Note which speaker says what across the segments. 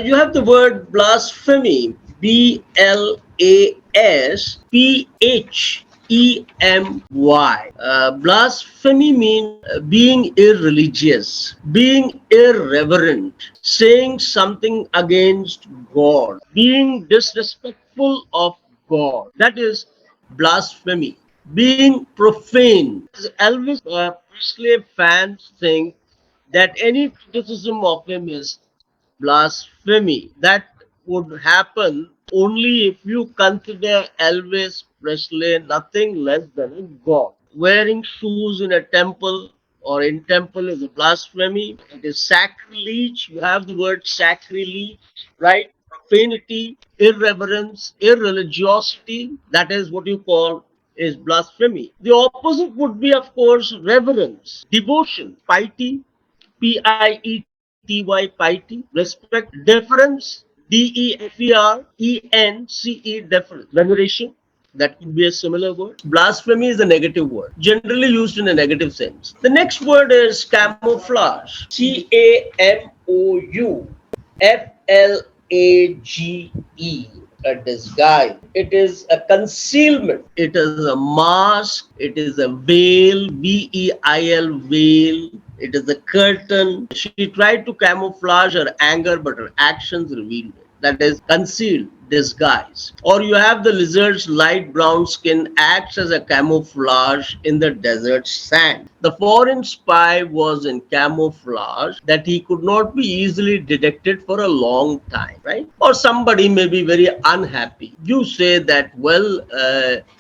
Speaker 1: You have the word blasphemy, Blasphemy. Blasphemy means being irreligious, being irreverent, saying something against God, being disrespectful of God. That is blasphemy. Being profane. Elvis Presley fans think that any criticism of him is blasphemy. That would happen only if you consider Elvis Presley nothing less than a god. Wearing shoes in a temple or in temple is a blasphemy. It is sacrilege. You have the word sacrilege, right? Profanity, irreverence, irreligiosity. That is what you call is blasphemy. The opposite would be, of course, reverence, devotion, piety, Piety, respect, deference, Deference, veneration. That could be a similar word. Blasphemy is a negative word, generally used in a negative sense. The next word is camouflage. CAMOUFLAGE. A disguise. It is a concealment. It is a mask. It is a veil. VEIL, veil. It is a curtain. She tried to camouflage her anger, but her actions revealed it. That is concealed, disguise. Or you have the lizard's light brown skin acts as a camouflage in the desert sand. The foreign spy was in camouflage that he could not be easily detected for a long time, right? Or somebody may be very unhappy. You say that, well,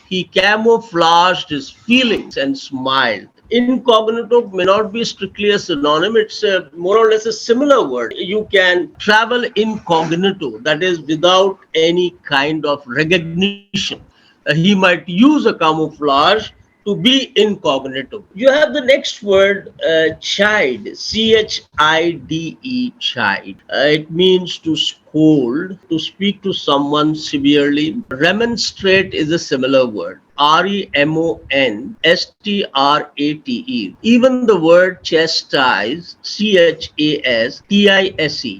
Speaker 1: he camouflaged his feelings and smiled. Incognito may not be strictly a synonym, it's more or less a similar word. You can travel incognito, that is without any kind of recognition. He might use a camouflage to be incognito. You have the next word, chide, CHIDE, chide. It means to scold, to speak to someone severely. Remonstrate is a similar word. REMONSTRATE. Even the word chastise, CHASTISE,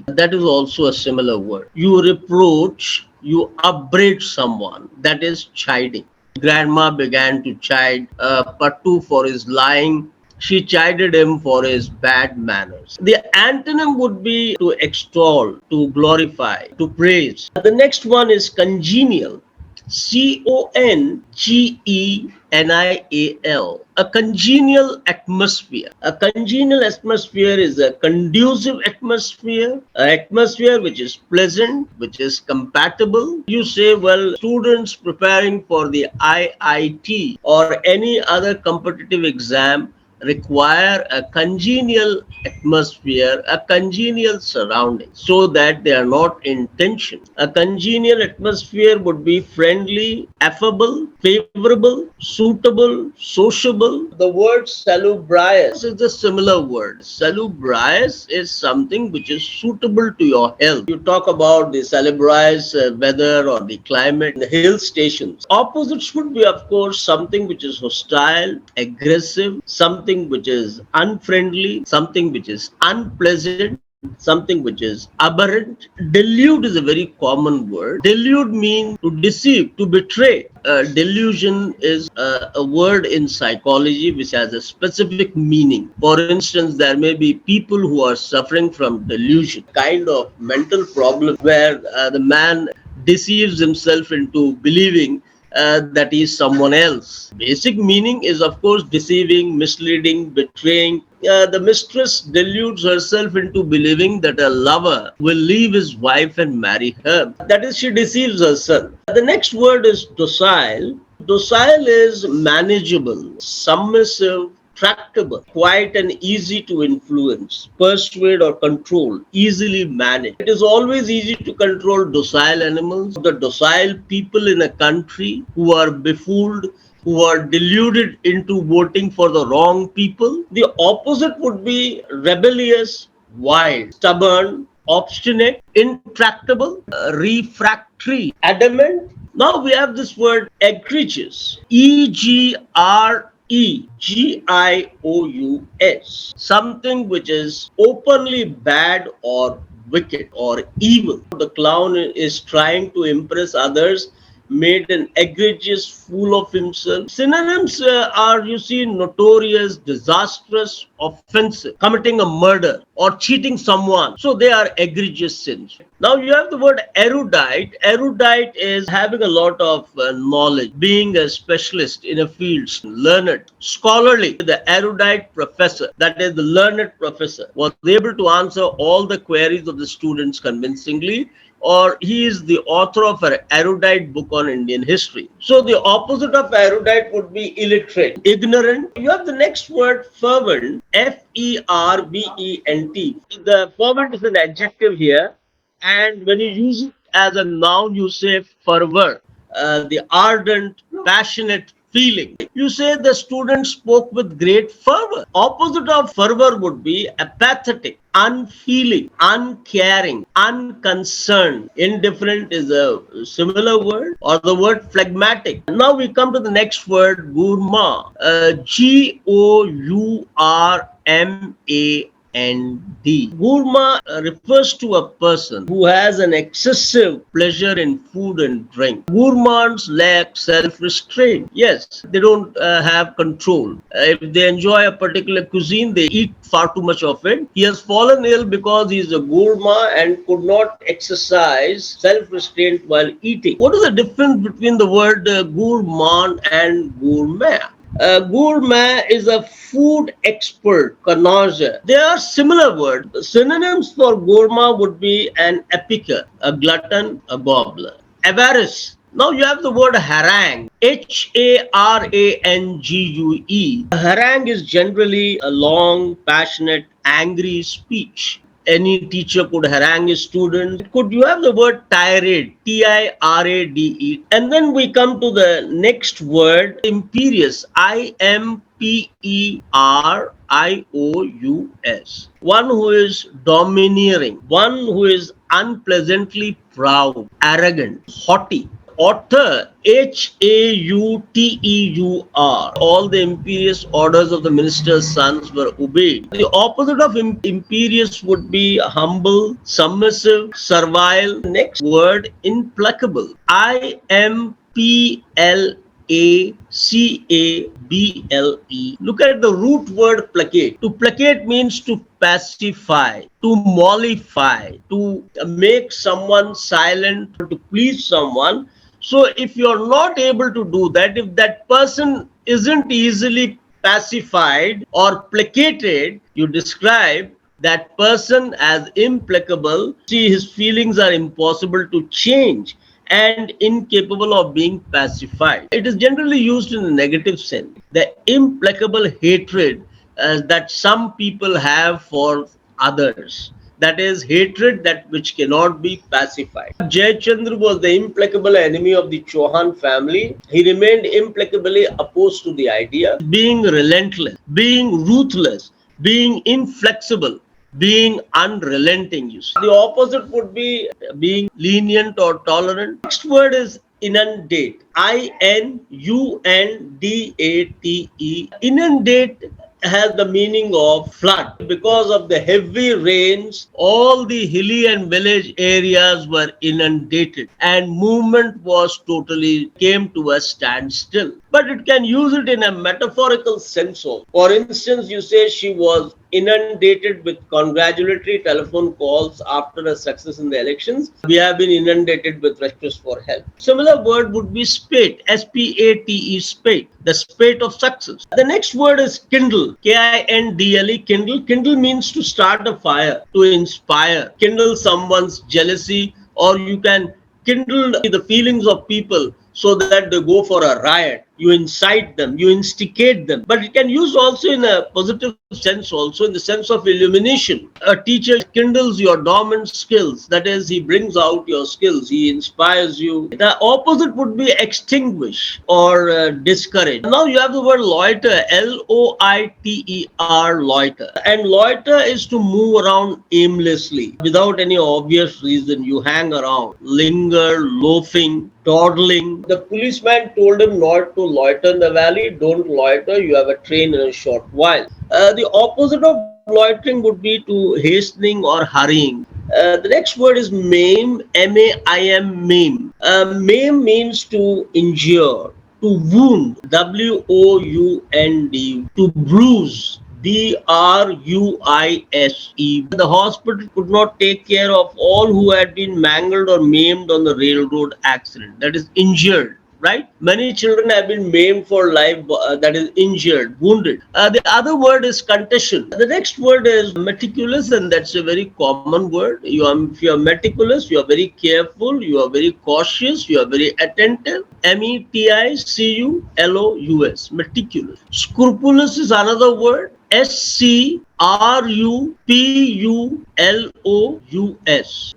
Speaker 1: that is also a similar word. You reproach, you upbraid someone, that is chiding. Grandma began to chide Pattu for his lying. She chided him for his bad manners. The antonym would be to extol, to glorify, to praise. The next one is congenial. CONGENIAL. A congenial atmosphere. A congenial atmosphere is a conducive atmosphere, an atmosphere which is pleasant, which is compatible. You say, well, students preparing for the IIT or any other competitive exam require a congenial atmosphere, a congenial surrounding, so that they are not in tension. A congenial atmosphere would be friendly, affable, favorable, suitable, sociable. The word salubrious is a similar word. Salubrious is something which is suitable to your health. You talk about the salubrious weather or the climate in the hill stations. Opposites would be, of course, something which is hostile, aggressive, something which is unfriendly, something which is unpleasant, something which is aberrant. Delude is a very common word. Delude means to deceive, to betray. Delusion is a word in psychology which has a specific meaning. For instance, there may be people who are suffering from delusion, kind of mental problem where the man deceives himself into believing that he is someone else. Basic meaning is, of course, deceiving, misleading, betraying. The mistress deludes herself into believing that a lover will leave his wife and marry her. That is, she deceives herself. The next word is docile. Docile is manageable, submissive, tractable, quiet and easy to influence, persuade or control, easily managed. It is always easy to control docile animals. The docile people in a country who are befooled, who are deluded into voting for the wrong people. The opposite would be rebellious, wild, stubborn, obstinate, intractable, refractory, adamant. Now we have this word egregious. EGREGIOUS. Something which is openly bad or wicked or evil. The clown is trying to impress others, made an egregious fool of himself. Synonyms are, you see, notorious, disastrous, offensive, committing a murder or cheating someone. So they are egregious sins. Now you have the word erudite. Erudite is having a lot of knowledge, being a specialist in a field, learned, scholarly. The erudite professor, that is the learned professor, was able to answer all the queries of the students convincingly, or he is the author of an erudite book on Indian history. So the opposite of erudite would be illiterate, ignorant. You have the next word, fervent, Fervent. The fervent is an adjective here, and when you use it as a noun, you say fervor, the ardent, passionate feeling. You say the student spoke with great fervor. Opposite of fervor would be apathetic, unfeeling, uncaring, unconcerned. Indifferent is a similar word, or the word phlegmatic. Now we come to the next word, gourmand. Gourmand. Gourmand refers to a person who has an excessive pleasure in food and drink. Gourmands lack self-restraint. Yes, they don't have control. If they enjoy a particular cuisine, they eat far too much of it. He has fallen ill because he is a gourmand and could not exercise self-restraint while eating. What is the difference between the word gourmand and gourmet? Gourmet is a food expert, connoisseur. They are similar words. Synonyms for gourmand would be an epicure, a glutton, a gobbler. Avarice. Now you have the word harangue, Harangue. A harangue is generally a long, passionate, angry speech. Any teacher could harangue a student. Could you have the word tirade, Tirade, and then we come to the next word, imperious, Imperrious. One who is domineering, one who is unpleasantly proud, arrogant, haughty. Author, Hauteur. All the imperious orders of the minister's sons were obeyed. The opposite of imperious would be humble, submissive, servile. Next word, implacable. Implacable. Look at the root word placate. To placate means to pacify, to mollify, to make someone silent, to please someone. So if you're not able to do that, if that person isn't easily pacified or placated, you describe that person as implacable. See, his feelings are impossible to change and incapable of being pacified. It is generally used in a negative sense. The implacable hatred that some people have for others. That is hatred that which cannot be pacified. Jayachandra was the implacable enemy of the Chauhan family. He remained implacably opposed to the idea. Being relentless, being ruthless, being inflexible, being unrelenting. You see. The opposite would be being lenient or tolerant. Next word is inundate. Inundate. Inundate has the meaning of flood. Because of the heavy rains, all the hilly and village areas were inundated and movement was totally came to a standstill. But it can use it in a metaphorical sense also. For instance, you say she was inundated with congratulatory telephone calls after a success in the elections. We have been inundated with requests for help. Similar word would be spate, Spate, spate, the spate of success. The next word is kindle, Kindle. Kindle means to start a fire, to inspire, kindle someone's jealousy, or you can kindle the feelings of people so that they go for a riot. You incite them, you instigate them. But it can use also in a positive sense, also in the sense of illumination. A teacher kindles your dormant skills. That is, he brings out your skills. He inspires you. The opposite would be extinguish or discourage. Now you have the word loiter, Loiter, loiter. And loiter is to move around aimlessly without any obvious reason. You hang around, linger, loafing, dawdling. The policeman told him not to loiter in the valley. Don't loiter, you have a train in a short while. The opposite of loitering would be to hastening or hurrying. The next word is maim, M-A-I-M, maim. Maim means to injure, to wound, W-O-U-N-D, to bruise, B-R-U-I-S-E. The hospital could not take care of all who had been mangled or maimed on the railroad accident. That is injured. Right? Many children have been maimed for life, that is injured, wounded. The other word is concussion. The next word is meticulous, and that's a very common word. If you are meticulous, you are very careful, you are very cautious, you are very attentive. Meticulous, meticulous. Scrupulous is another word. Scrupulous.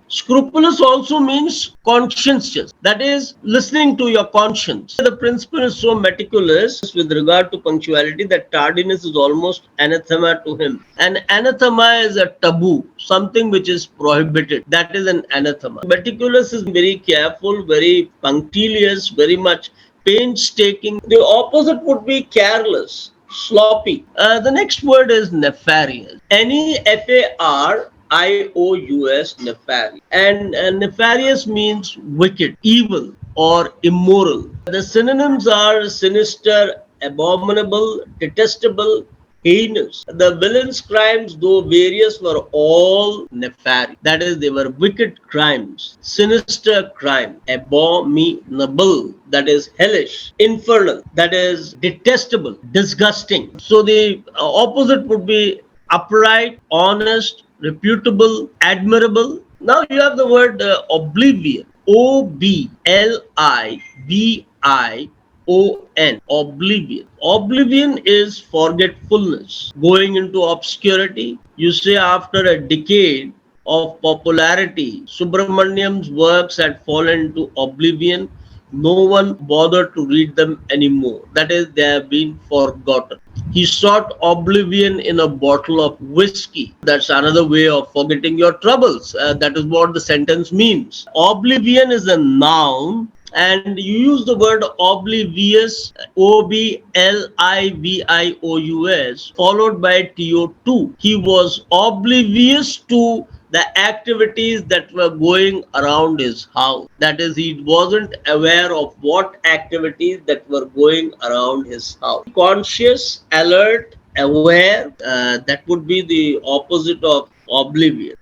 Speaker 1: Scrupulous also means conscientious. That is listening to your conscience. The principal is so meticulous with regard to punctuality that tardiness is almost anathema to him. An anathema is a taboo, something which is prohibited. That is an anathema. Meticulous is very careful, very punctilious, very much painstaking. The opposite would be careless, sloppy. The next word is nefarious. Nefarious, nefarious. And nefarious means wicked, evil, or immoral. The synonyms are sinister, abominable, detestable, heinous. The villain's crimes, though various, were all nefarious. That is, they were wicked crimes, sinister crime, abominable, that is hellish, infernal, that is detestable, disgusting. So the opposite would be upright, honest, reputable, admirable. Now you have the word oblivion. Oblivion. Oblivion. Oblivion is forgetfulness, going into obscurity. You say after a decade of popularity, Subramaniam's works had fallen into oblivion. No one bothered to read them anymore. That is, they have been forgotten. He sought oblivion in a bottle of whiskey. That's another way of forgetting your troubles. That is what the sentence means. Oblivion is a noun, and you use the word oblivious, Oblivious, followed by TO2. He was oblivious to the activities that were going around his house. That is, he wasn't aware of what activities that were going around his house. Conscious, alert, aware, that would be the opposite of oblivion.